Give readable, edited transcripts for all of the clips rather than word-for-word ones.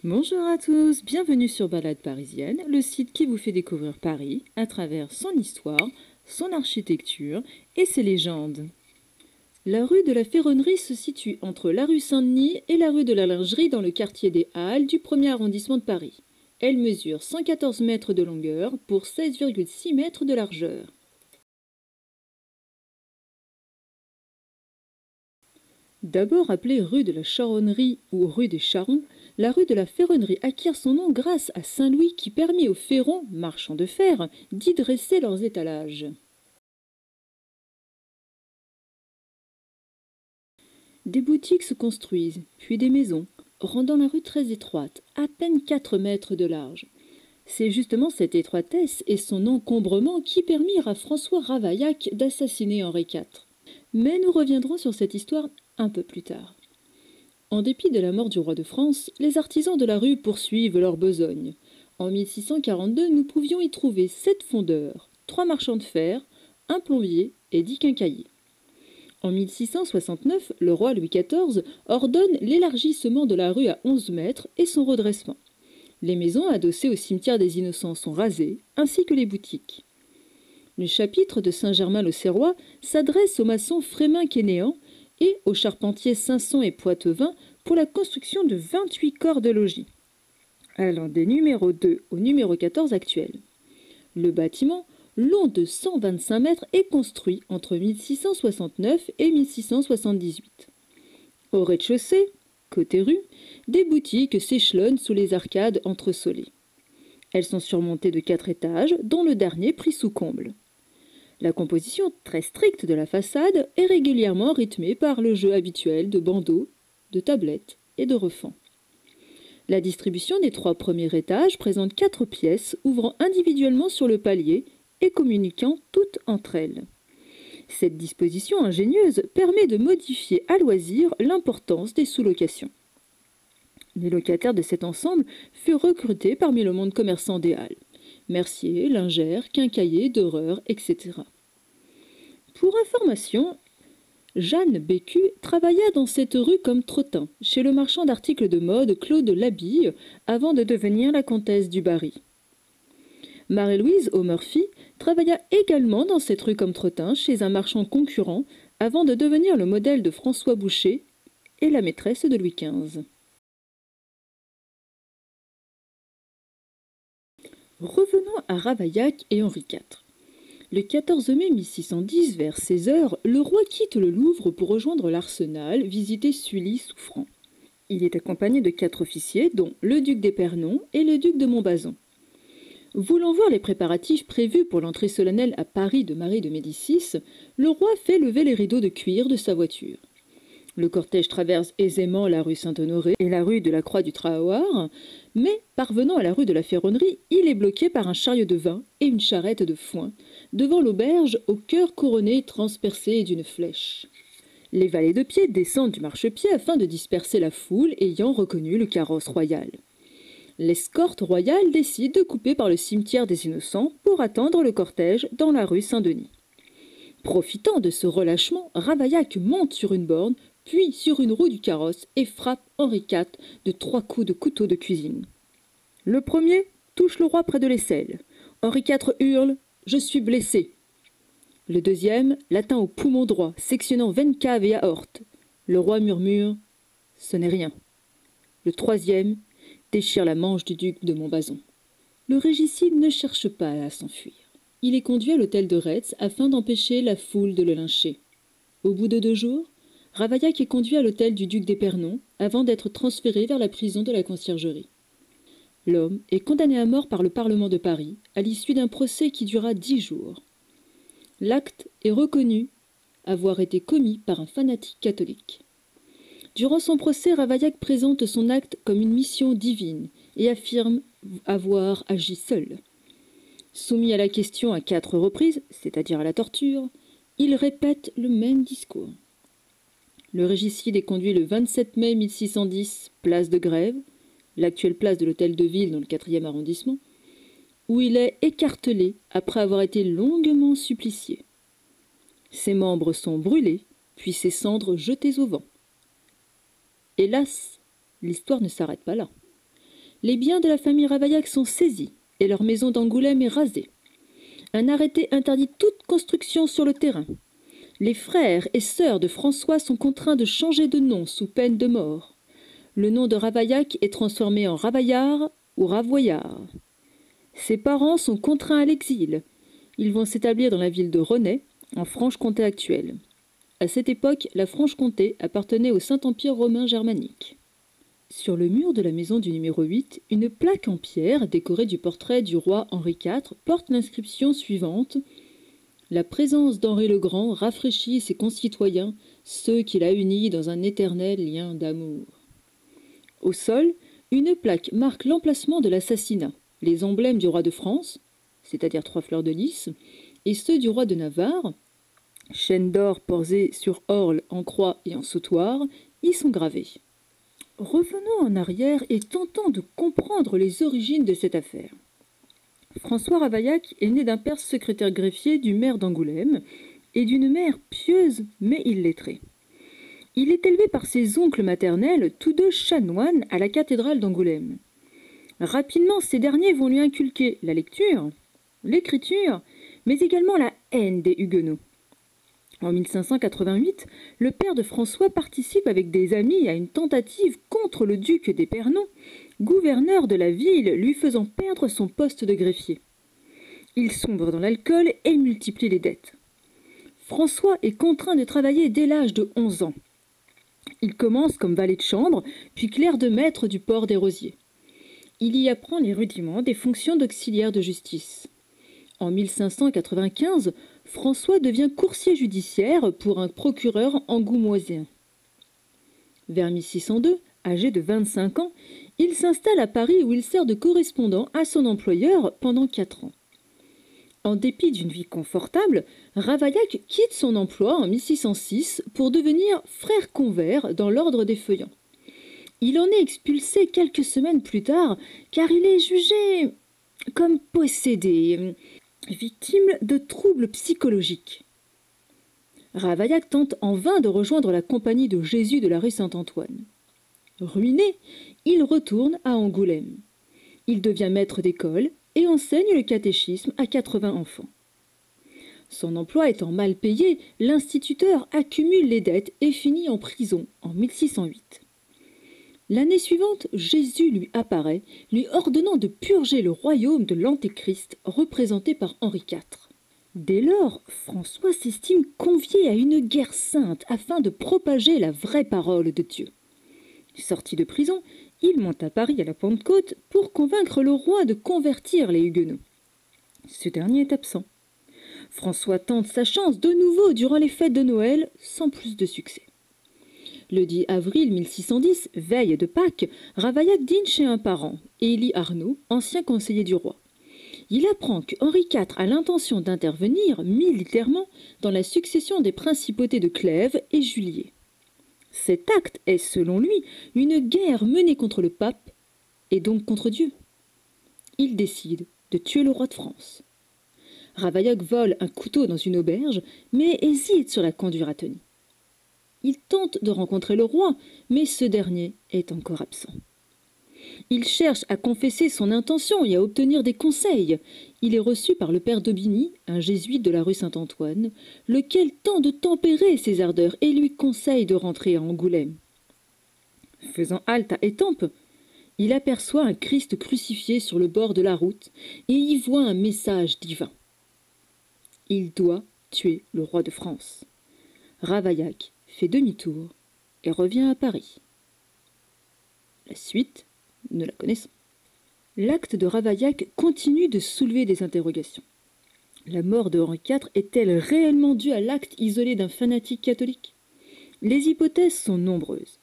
Bonjour à tous, bienvenue sur Balade Parisienne, le site qui vous fait découvrir Paris à travers son histoire, son architecture et ses légendes. La rue de la Ferronnerie se situe entre la rue Saint-Denis et la rue de la Lingerie dans le quartier des Halles du 1er arrondissement de Paris. Elle mesure 114 mètres de longueur pour 16,6 mètres de largeur. D'abord appelée rue de la Charonnerie ou rue des Charrons, la rue de la Ferronnerie acquiert son nom grâce à Saint Louis qui permit aux ferrons, marchands de fer, d'y dresser leurs étalages. Des boutiques se construisent, puis des maisons, rendant la rue très étroite, à peine 4 mètres de large. C'est justement cette étroitesse et son encombrement qui permirent à François Ravaillac d'assassiner Henri IV. Mais nous reviendrons sur cette histoire un peu plus tard. En dépit de la mort du roi de France, les artisans de la rue poursuivent leur besogne. En 1642, nous pouvions y trouver 7 fondeurs, 3 marchands de fer, un plombier et 10 quincailliers. En 1669, le roi Louis XIV ordonne l'élargissement de la rue à 11 mètres et son redressement. Les maisons adossées au cimetière des Innocents sont rasées, ainsi que les boutiques. Le chapitre de Saint-Germain-l'Auxerrois s'adresse aux maçons Frémin-Quénéan et aux charpentiers Sanson et Poitevin pour la construction de 28 corps de logis, allant des numéros 2 au numéro 14 actuel. Le bâtiment, long de 125 mètres, est construit entre 1669 et 1678. Au rez-de-chaussée, côté rue, des boutiques s'échelonnent sous les arcades entresolées. Elles sont surmontées de 4 étages, dont le dernier pris sous comble. La composition très stricte de la façade est régulièrement rythmée par le jeu habituel de bandeaux, de tablettes et de refends. La distribution des 3 premiers étages présente 4 pièces ouvrant individuellement sur le palier et communiquant toutes entre elles. Cette disposition ingénieuse permet de modifier à loisir l'importance des sous-locations. Les locataires de cet ensemble furent recrutés parmi le monde commerçant des Halles. Merciers, lingères, quincailliers, doreurs, etc. Pour information, Jeanne Bécu travailla dans cette rue comme trottin, chez le marchand d'articles de mode Claude Labille, avant de devenir la comtesse du Barry. Marie-Louise O'Murphy travailla également dans cette rue comme trottin, chez un marchand concurrent, avant de devenir le modèle de François Boucher et la maîtresse de Louis XV. Revenons à Ravaillac et Henri IV. Le 14 mai 1610, vers 16 heures, le roi quitte le Louvre pour rejoindre l'Arsenal, visiter Sully-Souffran. Il est accompagné de 4 officiers, dont le duc d'Épernon et le duc de Montbazon. Voulant voir les préparatifs prévus pour l'entrée solennelle à Paris de Marie de Médicis, le roi fait lever les rideaux de cuir de sa voiture. Le cortège traverse aisément la rue Saint-Honoré et la rue de la Croix du Trahoir, mais parvenant à la rue de la Ferronnerie, il est bloqué par un chariot de vin et une charrette de foin, devant l'auberge au cœur couronné transpercé d'une flèche. Les valets de pied descendent du marchepied afin de disperser la foule ayant reconnu le carrosse royal. L'escorte royale décide de couper par le cimetière des Innocents pour attendre le cortège dans la rue Saint-Denis. Profitant de ce relâchement, Ravaillac monte sur une borne, puis sur une roue du carrosse et frappe Henri IV de 3 coups de couteau de cuisine. Le premier touche le roi près de l'aisselle. Henri IV hurle « Je suis blessé ». Le deuxième l'atteint au poumon droit, sectionnant veine cave et aorte. Le roi murmure « Ce n'est rien ». Le troisième déchire la manche du duc de Montbazon. Le régicide ne cherche pas à s'enfuir. Il est conduit à l'hôtel de Retz afin d'empêcher la foule de le lyncher. Au bout de 2 jours, Ravaillac est conduit à l'hôtel du duc d'Épernon avant d'être transféré vers la prison de la Conciergerie. L'homme est condamné à mort par le Parlement de Paris à l'issue d'un procès qui dura 10 jours. L'acte est reconnu avoir été commis par un fanatique catholique. Durant son procès, Ravaillac présente son acte comme une mission divine et affirme avoir agi seul. Soumis à la question à 4 reprises, c'est-à-dire à la torture, il répète le même discours. Le régicide est conduit le 27 mai 1610, place de Grève, l'actuelle place de l'Hôtel de Ville dans le 4e arrondissement, où il est écartelé après avoir été longuement supplicié. Ses membres sont brûlés, puis ses cendres jetées au vent. Hélas, l'histoire ne s'arrête pas là. Les biens de la famille Ravaillac sont saisis et leur maison d'Angoulême est rasée. Un arrêté interdit toute construction sur le terrain. Les frères et sœurs de François sont contraints de changer de nom sous peine de mort. Le nom de Ravaillac est transformé en Ravaillard ou Ravoyard. Ses parents sont contraints à l'exil. Ils vont s'établir dans la ville de Renaix, en Franche-Comté actuelle. À cette époque, la Franche-Comté appartenait au Saint-Empire romain germanique. Sur le mur de la maison du numéro 8, une plaque en pierre décorée du portrait du roi Henri IV porte l'inscription suivante: « La présence d'Henri le Grand rafraîchit ses concitoyens, ceux qu'il a unis dans un éternel lien d'amour. » Au sol, une plaque marque l'emplacement de l'assassinat, les emblèmes du roi de France, c'est-à-dire 3 fleurs de lys, et ceux du roi de Navarre, chaîne d'or posée sur orle en croix et en sautoir, y sont gravés. Revenons en arrière et tentons de comprendre les origines de cette affaire. François Ravaillac est né d'un père secrétaire greffier du maire d'Angoulême et d'une mère pieuse mais illettrée. Il est élevé par ses oncles maternels, tous deux chanoines à la cathédrale d'Angoulême. Rapidement, ces derniers vont lui inculquer la lecture, l'écriture, mais également la haine des Huguenots. En 1588, le père de François participe avec des amis à une tentative contre le duc d'Épernon, gouverneur de la ville, lui faisant perdre son poste de greffier. Il sombre dans l'alcool et multiplie les dettes. François est contraint de travailler dès l'âge de 11 ans. Il commence comme valet de chambre, puis clerc de maître du port des Rosiers. Il y apprend les rudiments des fonctions d'auxiliaire de justice. En 1595, François devient coursier judiciaire pour un procureur angoumoisien. Vers 1602, âgé de 25 ans, il s'installe à Paris où il sert de correspondant à son employeur pendant 4 ans. En dépit d'une vie confortable, Ravaillac quitte son emploi en 1606 pour devenir frère convers dans l'ordre des Feuillants. Il en est expulsé quelques semaines plus tard car il est jugé comme possédé, victime de troubles psychologiques. Ravaillac tente en vain de rejoindre la compagnie de Jésus de la rue Saint-Antoine. Ruiné, il retourne à Angoulême. Il devient maître d'école et enseigne le catéchisme à 80 enfants. Son emploi étant mal payé, l'instituteur accumule les dettes et finit en prison en 1608. L'année suivante, Jésus lui apparaît, lui ordonnant de purger le royaume de l'Antéchrist représenté par Henri IV. Dès lors, François s'estime convié à une guerre sainte afin de propager la vraie parole de Dieu. Sorti de prison, il monte à Paris à la Pentecôte pour convaincre le roi de convertir les Huguenots. Ce dernier est absent. François tente sa chance de nouveau durant les fêtes de Noël, sans plus de succès. Le 10 avril 1610, veille de Pâques, Ravaillac dîne chez un parent, Élie Arnaud, ancien conseiller du roi. Il apprend que Henri IV a l'intention d'intervenir militairement dans la succession des principautés de Clèves et Juliers. Cet acte est, selon lui, une guerre menée contre le pape et donc contre Dieu. Il décide de tuer le roi de France. Ravaillac vole un couteau dans une auberge, mais hésite sur la conduire à Tony. Il tente de rencontrer le roi, mais ce dernier est encore absent. Il cherche à confesser son intention et à obtenir des conseils. Il est reçu par le père d'Aubigny, un jésuite de la rue Saint-Antoine, lequel tente de tempérer ses ardeurs et lui conseille de rentrer à Angoulême. Faisant halte à Étampes, il aperçoit un Christ crucifié sur le bord de la route et y voit un message divin. Il doit tuer le roi de France. Ravaillac fait demi-tour et revient à Paris. La suite, nous la connaissons. L'acte de Ravaillac continue de soulever des interrogations. La mort de Henri IV est-elle réellement due à l'acte isolé d'un fanatique catholique? Les hypothèses sont nombreuses.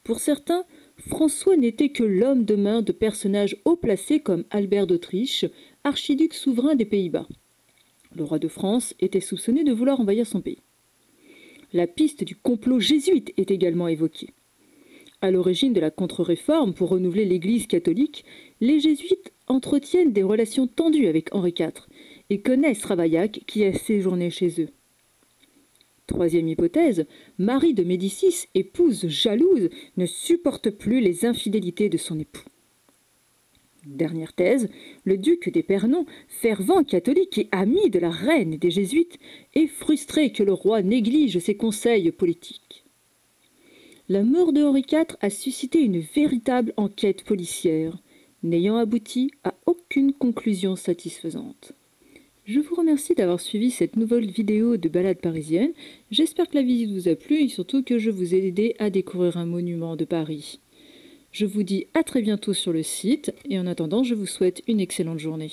Pour certains, François n'était que l'homme de main de personnages haut placés comme Albert d'Autriche, archiduc souverain des Pays-Bas. Le roi de France était soupçonné de vouloir envahir son pays. La piste du complot jésuite est également évoquée. À l'origine de la contre-réforme pour renouveler l'Église catholique, les jésuites entretiennent des relations tendues avec Henri IV et connaissent Ravaillac qui a séjourné chez eux. Troisième hypothèse, Marie de Médicis, épouse jalouse, ne supporte plus les infidélités de son époux. Dernière thèse, le duc d'Épernon, fervent catholique et ami de la reine et des jésuites, est frustré que le roi néglige ses conseils politiques. La mort de Henri IV a suscité une véritable enquête policière, n'ayant abouti à aucune conclusion satisfaisante. Je vous remercie d'avoir suivi cette nouvelle vidéo de balade parisienne. J'espère que la visite vous a plu et surtout que je vous ai aidé à découvrir un monument de Paris. Je vous dis à très bientôt sur le site et en attendant, je vous souhaite une excellente journée.